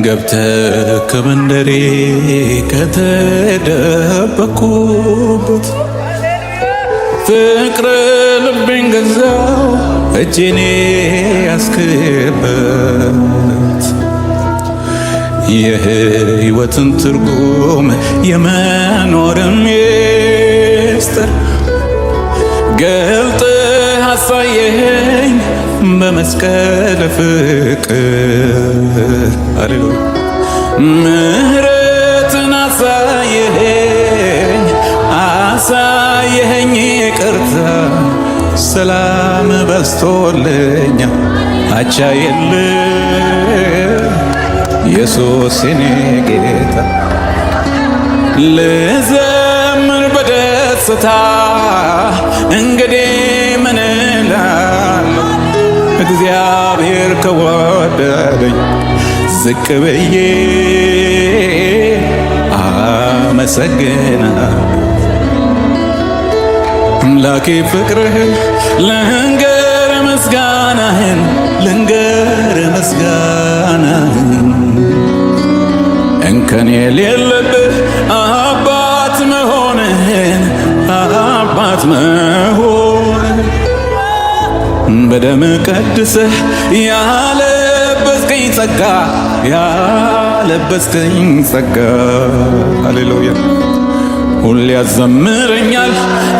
ገብተህ ከመንደሬ ከተደበኩበት ፍቅር ልቤን ገዛው እጄን ያስክበት የሕይወትን ትርጉም የመኖርን ሚስጥር ገልጠህ አሳየኸኝ በመስቀል ፍቅር ሃሌሉያ ምህረትን አሳየኸኝ ይቅርታ ሰላም በዝቶልኛ አቻ የለም ኢየሱስ የኔ ጌታ ልዘምር በደስታ እንግዲህ ምን እላለሁ እግዚአብሔር ከወደደኝ ዝቅ ብዬ አመሰግናለሁ አምላኬ ፍቅርህን ልንገር ምስጋናህን እንከን የሌለብህ አባት መሆንህን በደም ቀድሰህ ያለበስከኝ ጸጋ ሃሌሉያ ሁሌ ያዘምረኛል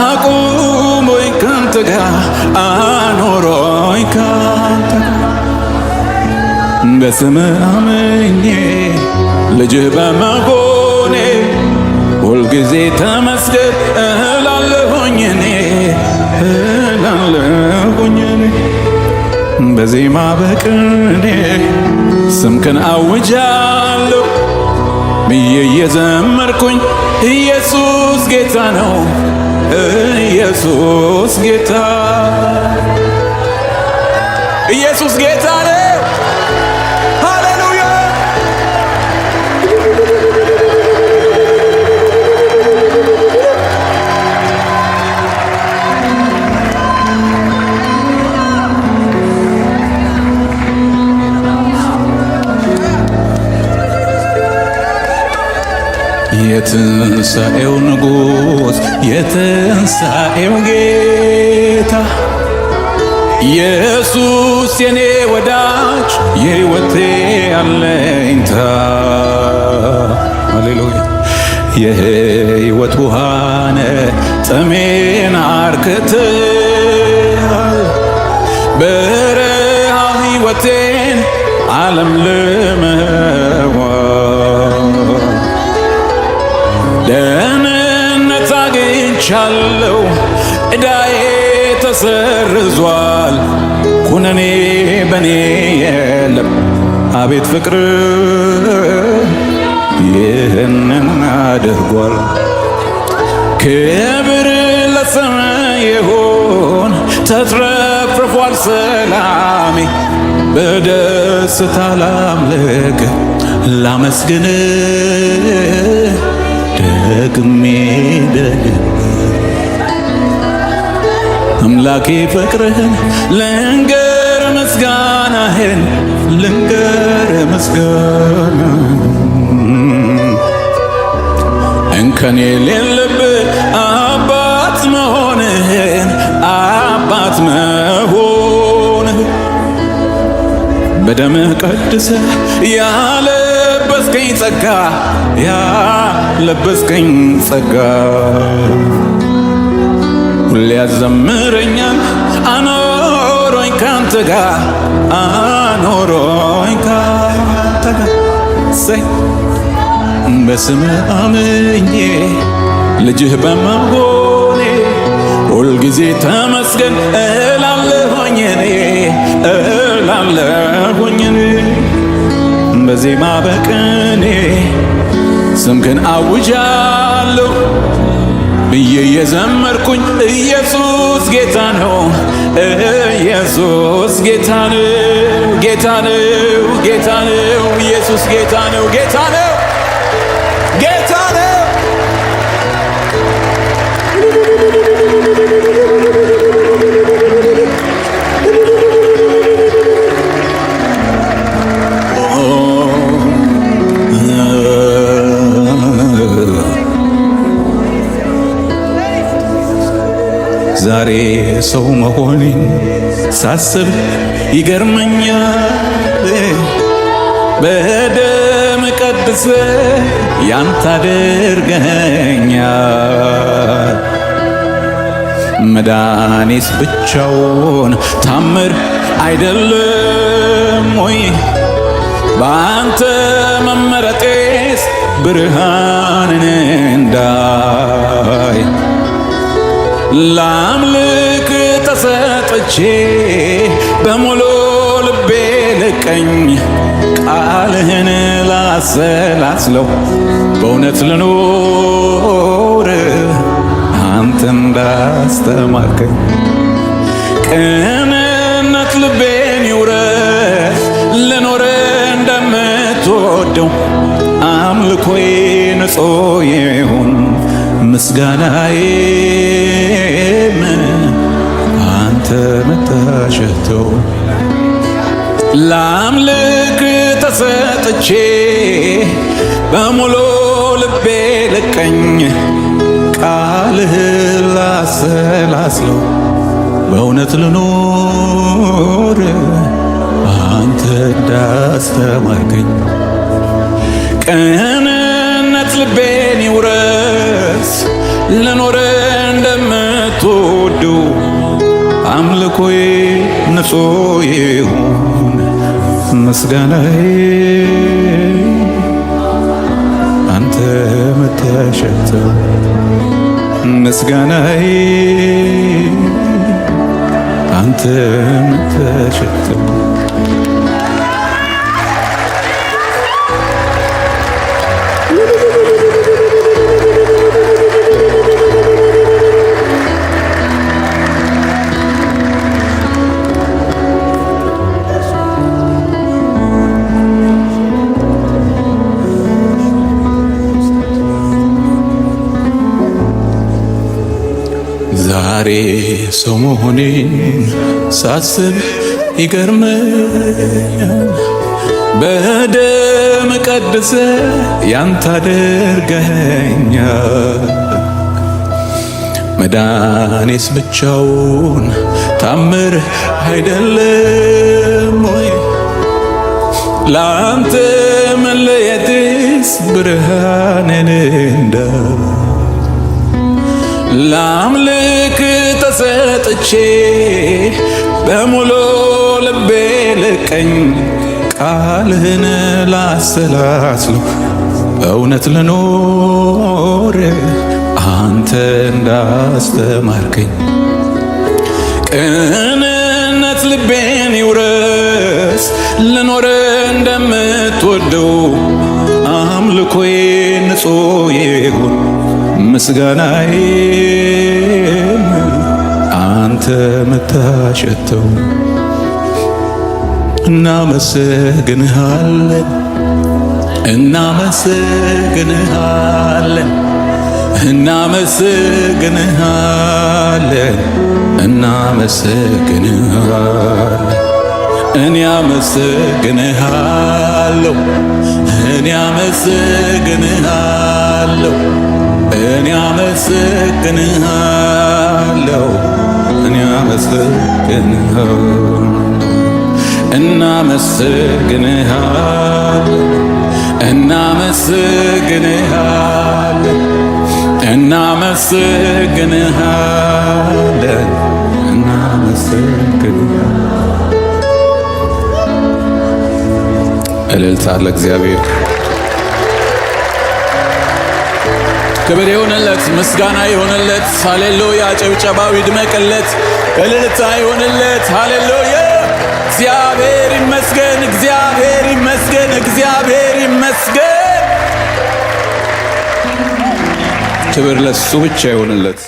አቁሞኝ ካንተ ጋር አኖሮኝ ካንተ ጋር በስምህ አምኜ ልጅህ በመሆኔ ሁልጊዜ ተመስገን እላለሁኝ እኔ በዜማ በቅኔ ስምክን አውጃለሁ ብዬ እየዘመርኩኝ ኢየሱስ ጌታ ነው ኢየሱስ ጌታ ነው ሃሌሉያ የትንሣኤው ንጉሥ የትንሣኤው ጌታ ኢየሱስ የኔ ወዳጅ የሕይወቴ አለኝታ ሃሌሉያ የሕይወት ውሃነ ጥሜን አርክተሃል በረሃ ሕይወቴን ዓለም ደህንነት አግኝቻለሁ ዕዳዬ ተሰርዟል ኩነኔ በኔ የለም አቤት ፍቅር ይህንን አድርጓል ክብር ለሰማይ ይሁን ተትረፍርፏል ሰላሜ በደስታ ላምልክ ላመስግን ደግሜ አምላኬ ፍቅርህን ልንገር ምስጋናህን እንከን የሌለብህ አባት መሆንህን በደምህ ቀድሰህ ያለበስከኝ ጸጋ ሁሌ ያዘምረኛል አኖሮኝ ካንተ ጋር በስምህ አምኜ ልጅህ በመሆኔ ሁልጊዜ ተመስገን እላለሁኝ እኔ በዜማ በቅኔ ስምክን አውጃለሁ ብዬ የዘመርኩኝ ኢየሱስ ጌታ ነው ኢየሱስ ጌታ ነው ኢየሱስ ጌታ ነው ዛሬ ሰው መሆኔን ሳስብ ይገርመኛል። በደም ቀድሰ ያንተ አድርገኛል። መዳኔስ ብቻውን ታምር አይደለም ወይ? በአንተ መመረጤስ ብርሃንን እንዳይ ላምልክ ተሰጥቼ በሙሉ ልቤ ልቀኝ ቃልህን ላሰላስለው በእውነት ልኖር አንተ እንዳስተማርከኝ ቅንነት ልቤን ይውረስ ልኖር እንደምትወደው አምልኮዬ ንጹሕ ይሁን ምስጋናዬም አንተ መታሸተው ላምልክ ተሰጥቼ በሙሉ ልቤ ልቀኝ ቃልህ ላሰላስለው በእውነት ልኖር አንተ እንዳስተማርከኝ ቅንነት ልቤን ይውረስ ልኖር እንደምትወደው አምልኮዬ ንጹሕ ይሁን ምስጋናዬ አንተ መታሸተው ምስጋናዬ አንተ መታሸተው ዛሬ ሰው መሆኔን ሳስብ ይገርመኛል። በደም ቀድሰ ያንተ አድርገኛል። መዳኔስ ብቻውን ታምር አይደለም ወይ? ለአንተ መለየትስ ብርሃንን እንዳይ ላምልክ ተሰጥቼ በሙሉ ልቤ ልቀኝ ቃልህን ላሰላስለው በእውነት ልኖር አንተ እንዳስተማርከኝ ቅንነት ልቤን ይውረስ ልኖር እንደምትወደው አምልኮዬ ንጹሕ ይሁን ምስጋናዬም አንተ መታሸተው እናመሰግንሃለን እናመሰግንሃለን እናመሰግንሃለን እናመሰግንሃለን እኔ አመሰግንሃለሁ እኔ አመሰግንሃለሁ እኔ አመሰግንሃለሁ እኔ አመሰግንሃለሁ እናመሰግንሃለን እናመሰግንሃለን እናመሰግንሃለን እናመሰግንሃለን። እልልታ ለእግዚአብሔር። ክብር ይሁንለት፣ ምስጋና ይሁንለት። ሃሌሉያ! ጭብጨባው ይድመቅለት፣ እልልታ ይሁንለት። ሃሌሉያ! እግዚአብሔር ይመስገን፣ እግዚአብሔር ይመስገን፣ እግዚአብሔር ይመስገን። ክብር ለሱ ብቻ ይሁንለት።